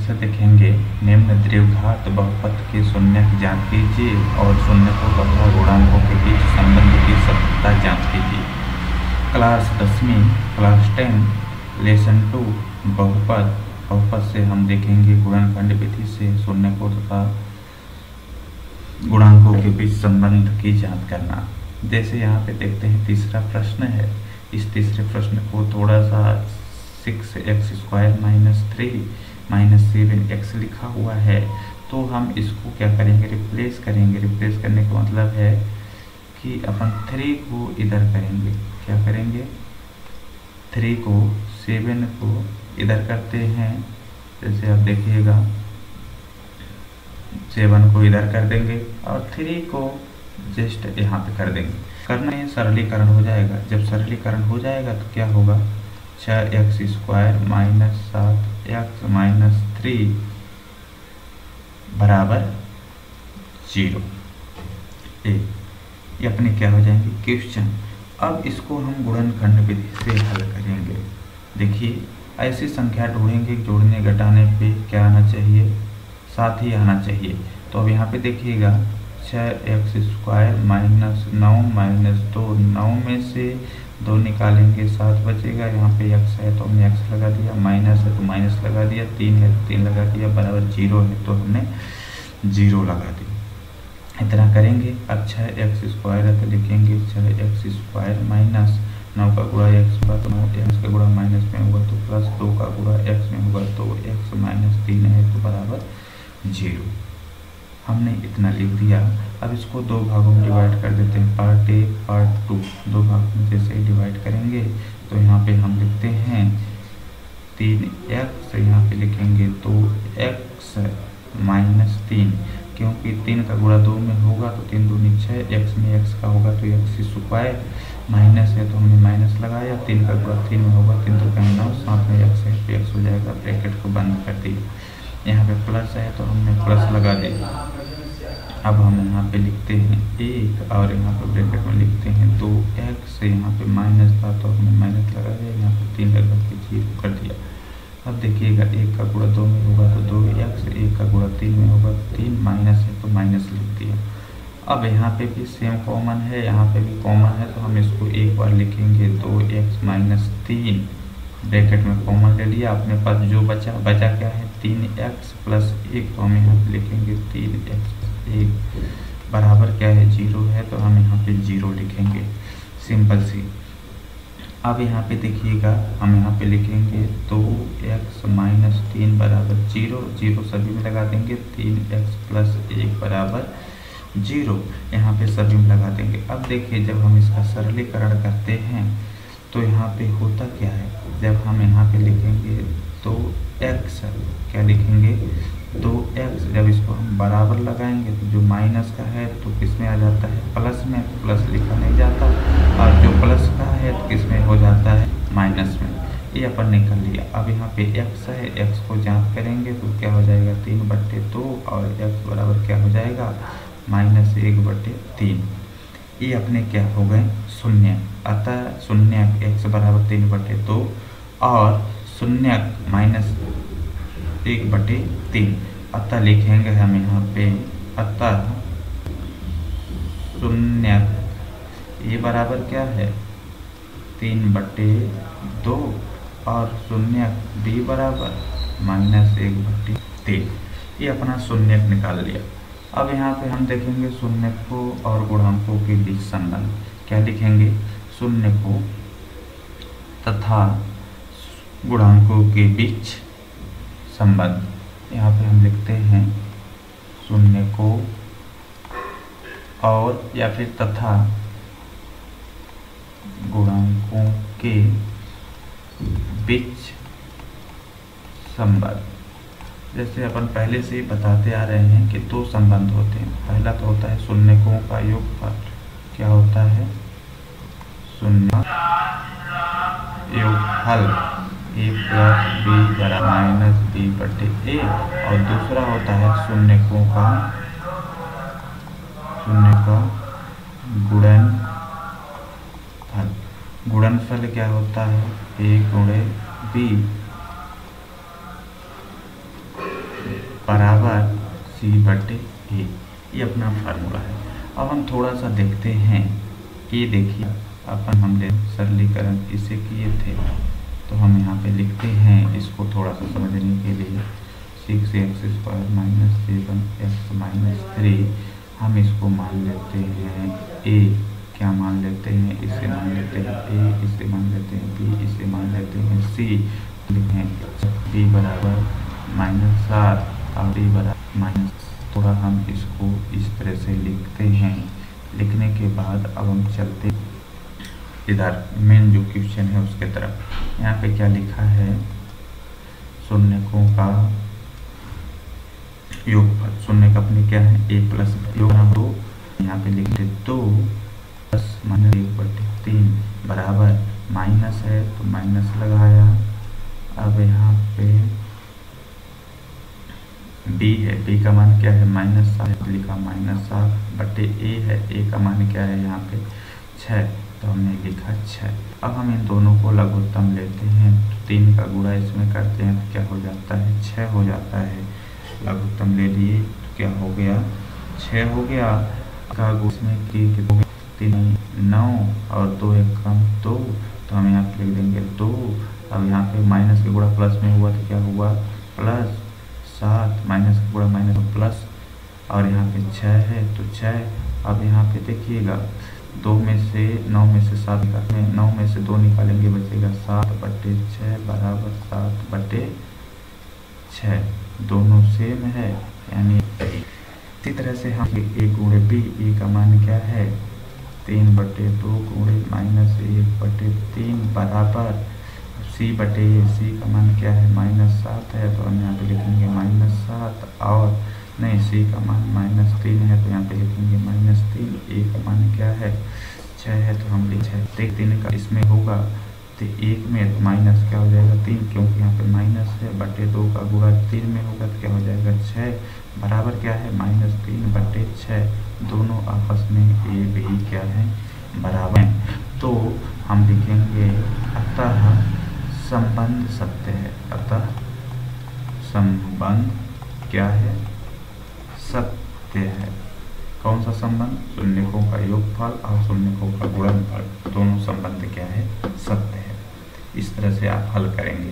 से देखेंगे निम्न द्विघात बहुपद के शून्य की जांच कीजिए और शून्यकों तथा गुणांकों के बीच संबंध की सत्यता जांच कीजिए। क्लास 10वीं क्लास 10 लेसन 2 बहुपद से हम देखेंगे गुणनखंड विधि से शून्यकों तथा गुणांकों के बीच संबंध की जांच करना। जैसे यहाँ पे देखते हैं तीसरा प्रश्न है। इस तीसरे प्रश्न को थोड़ा सा 6x² - 3 - 7x लिखा हुआ है, तो हम इसको क्या करेंगे, रिप्लेस करेंगे। रिप्लेस करने का मतलब है कि अपन 3 को इधर करेंगे। क्या करेंगे, 3 को 7 को इधर करते हैं। जैसे आप देखिएगा 7 को इधर कर देंगे और 3 को जस्ट यहाँ पे कर देंगे। करना है सरलीकरण हो जाएगा। जब सरलीकरण हो जाएगा तो क्या होगा, 6x² - 7x - 3 बराबर 0। ये अपने क्या हो जाएंगे क्वेश्चन। अब इसको हम गुणनखंड विधि से हल करेंगे। देखिए ऐसी संख्या ढूंढेंगे, जोड़ने घटाने पे क्या आना चाहिए, 7 ही आना चाहिए। तो अब यहाँ पे देखिएगा 6x² - 9 - 2, 9 में से 2 निकालेंगे 7 बचेगा। यहाँ पे x है तो हमने x लगा दिया, माइनस है तो माइनस लगा दिया, 3 है तो 3 लगा दिया, बराबर 0 है तो हमने 0 लगा दिया। इतना करेंगे। अब 6x² है तो लिखेंगे 6x² - 9 का गुणा x होगा तो 9x का गुणा माइनस में होगा तो प्लस, 2 का गुणा x में होगा तो x - 3 है तो बराबर 0। हमने इतना लिख दिया। अब इसको 2 भागों में डिवाइड कर देते हैं, पार्ट 1 पार्ट 2। 2 भागों में जैसे डिवाइड करेंगे तो यहाँ पे हम लिखते हैं 3x, यहाँ पे लिखेंगे 2x - 3, क्योंकि 3 का गुणा 2 में होगा तो 3 दूनी 6, x में x का होगा तो x², माइनस है तो हमने माइनस लगाया, 3 का गुणा 3 में होगा, 3 तो 9, साथ में x है तो x हो जाएगा। ब्रैकेट को बंद कर दिया। यहाँ पे प्लस है तो हमने प्लस लगा दिया। अब हम यहाँ पे लिखते हैं 1 और यहाँ पे ब्रैकेट में लिखते हैं 2x, यहाँ पे माइनस था तो हमने माइनस लगा दिया, यहाँ पे 3 लगा के 0 कर दिया। अब देखिएगा 1 का गुणा 2 में होगा तो 2x, 1 का गुणा 3 में होगा तो 3, माइनस है तो माइनस लिख दिया। अब यहाँ पे भी सेम कॉमन है, यहाँ पे भी कॉमन है तो हम इसको एक बार लिखेंगे 2x - 3, ब्रैकेट में कॉमन ले लिया। अपने पास जो बचा क्या है 3x + 1, तो हम यहाँ पे लिखेंगे 3x + 1 बराबर क्या है 0 है, तो हम यहाँ पे 0 लिखेंगे, सिंपल सी। अब यहाँ पे देखिएगा हम यहाँ पे लिखेंगे 2x - 3 बराबर 0, 0 सभी में लगा देंगे, 3x + 1 बराबर 0, यहाँ पे सभी में लगा देंगे। अब देखिए जब हम इसका सरलीकरण करते हैं तो यहाँ पे होता क्या है, जब हम यहाँ पे लिखेंगे 2x, क्या लिखेंगे 2x, जब इसको हम बराबर लगाएंगे तो जो माइनस का है तो किस में आ जाता है प्लस में, तो प्लस लिखा नहीं जाता, और जो प्लस का है तो किस में हो जाता है माइनस में। ये अपन ने कर लिया। अब यहाँ पे x है, x को जांच करेंगे तो क्या हो जाएगा 3/2 और x बराबर क्या हो जाएगा -1/3। ये अपने क्या हो गए शून्य। अतः शून्य x बराबर 3/2 और शून्य -1/3। अतः लिखेंगे हम यहाँ पे, अतः शून्य ये बराबर क्या है 3/2 और शून्य b बराबर -1/3। ये अपना शून्य निकाल लिया। अब यहाँ पे हम देखेंगे शून्यकों और गुणांकों के बीच संबंध। क्या लिखेंगे, शून्यकों तथा गुणांकों के बीच संबंध। यहाँ पे हम लिखते हैं शून्यकों और या फिर तथा गुणांकों के बीच संबंध। जैसे अपन पहले से ही बताते आ रहे हैं कि 2 संबंध होते हैं। पहला तो होता है शून्यकों का योगफल। क्या होता है शून्य योगफल a + b - b/a, और दूसरा होता है शून्यकों का गुणनफल। गुणनफल क्या होता है a × b बराबर सी बटे ए, ये अपना फार्मूला है। अब हम थोड़ा सा देखते हैं कि देखिए अपन हमने सरलीकरण इसे किए थे, तो हम यहाँ पे लिखते हैं इसको थोड़ा सा समझने के लिए 6x² माइनस 7x माइनस 3, हम इसको मान लेते हैं a, क्या मान लेते हैं, इसे मान लेते हैं a, इसे मान लेते हैं b, इसे मान लेते हैं c, लिखें b बराबर -7 और d बराबर माइनस। थोड़ा हम इसको इस तरह से लिखते हैं। लिखने के बाद अब हम चलते इधर मेन जो क्वेश्चन है उसके तरफ। यहाँ पे क्या लिखा है, शून्यकों का योगफल, शून्य का अपने क्या है a प्लस योग 2, यहाँ पे लिखते 2 प्लस माइनस 1/3 बराबर माइनस है तो माइनस लगाया। अब यहाँ पे b है, b का मान क्या है -7, लिखा -7/a है, a का मान क्या है यहाँ पे 6, तो हमने लिखा 6। अब हम इन दोनों को लघुत्तम लेते हैं, तो 3 का गुणा इसमें करते हैं तो क्या हो जाता है 6 हो जाता है। लघुत्तम ले लिए तो क्या हो गया 6 हो गया। का इसमें की 3 9 और 2 1 कम 2, तो हम यहाँ पे लिख देंगे 2। अब यहाँ पे माइनस के गुणा प्लस में हुआ तो क्या हुआ +7, माइनस का गुणा माइनस प्लस, और यहाँ पे 6 है तो 6। अब यहाँ पे देखिएगा 2 में से 9 में से 7 निकालेंगे, 9 में से 2 निकालेंगे बचेगा 7/6 बराबर 7/6, दोनों सेम है यानी। इसी तरह से हम a गुणे b, a का मान क्या है 3/2 गुणे -1/3 बराबर c/a, c का मान क्या है -7 है, तो हम यहाँ पे लिखेंगे -7, और नहीं c का मान -3 है तो यहाँ पे लिखेंगे -3, a का मान क्या है 6 है तो हम लिख 6। 3 का इसमें होगा तो 1 में तो माइनस क्या हो जाएगा 3, क्योंकि यहाँ पे माइनस है, बटे 2 का गुणा 3 में होगा तो क्या हो जाएगा 6 बराबर क्या है -3/6, दोनों आपस में a b क्या है बराबर हैं। तो हम लिखेंगे अतः संबंध सत्य है, अतः संबंध क्या है सत्य है। कौन सा संबंध, शून्यकों का योगफल और शून्यकों का गुणनफल, दोनों संबंध क्या है सत्य है। इस तरह से आप हल करेंगे।